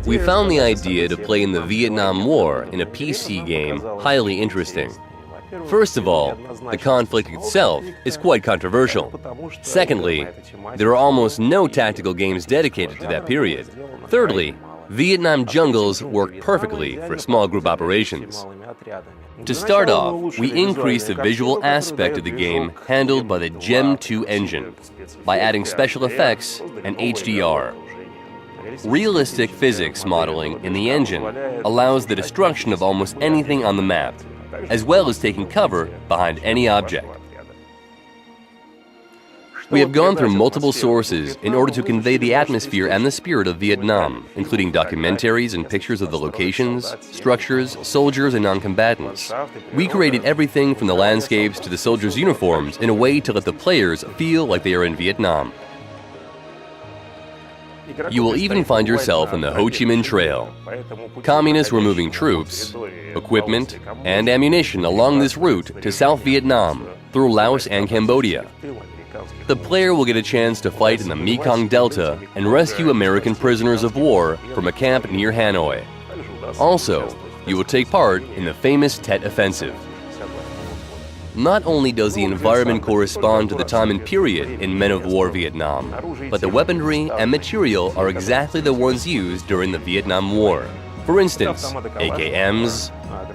We found the idea to play in the Vietnam War in a PC game highly interesting. First of all, the conflict itself is quite controversial. Secondly, there are almost no tactical games dedicated to that period. Thirdly, Vietnam jungles work perfectly for small group operations. To start off, we increased the visual aspect of the game handled by the Gem 2 engine by adding special effects and HDR. Realistic physics modeling in the engine allows the destruction of almost anything on the map, as well as taking cover behind any object. We have gone through multiple sources in order to convey the atmosphere and the spirit of Vietnam, including documentaries and pictures of the locations, structures, soldiers, and non-combatants. We created everything from the landscapes to the soldiers' uniforms in a way to let the players feel like they are in Vietnam. You will even find yourself in the Ho Chi Minh Trail. Communists were moving troops, equipment, and ammunition along this route to South Vietnam through Laos and Cambodia. The player will get a chance to fight in the Mekong Delta and rescue American prisoners of war from a camp near Hanoi. Also, you will take part in the famous Tet Offensive. Not only does the environment correspond to the time and period in Men of War Vietnam, but the weaponry and material are exactly the ones used during the Vietnam War. For instance, AKMs,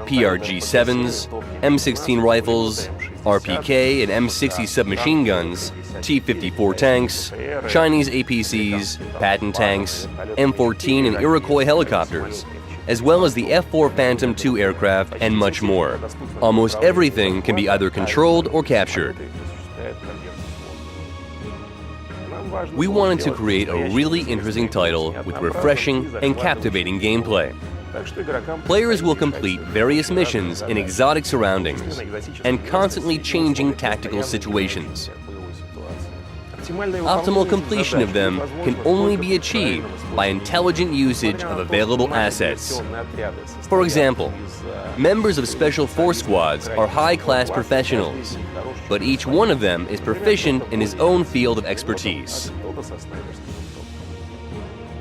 PRG-7s, M16 rifles, RPK and M60 submachine guns, T-54 tanks, Chinese APCs, Patton tanks, M14 and Iroquois helicopters, as well as the F-4 Phantom II aircraft and much more. Almost everything can be either controlled or captured. We wanted to create a really interesting title with refreshing and captivating gameplay. Players will complete various missions in exotic surroundings and constantly changing tactical situations. Optimal completion of them can only be achieved by intelligent usage of available assets. For example, members of Special Force Squads are high-class professionals, but each one of them is proficient in his own field of expertise.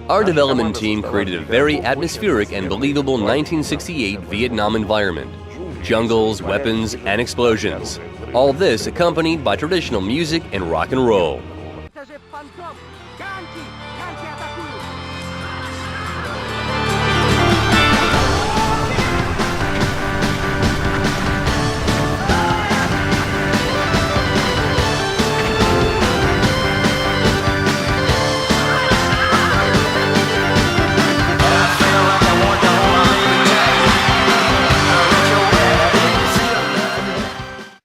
Our development team created a very atmospheric and believable 1968 Vietnam environment. Jungles, weapons, and explosions. All this accompanied by traditional music and rock and roll.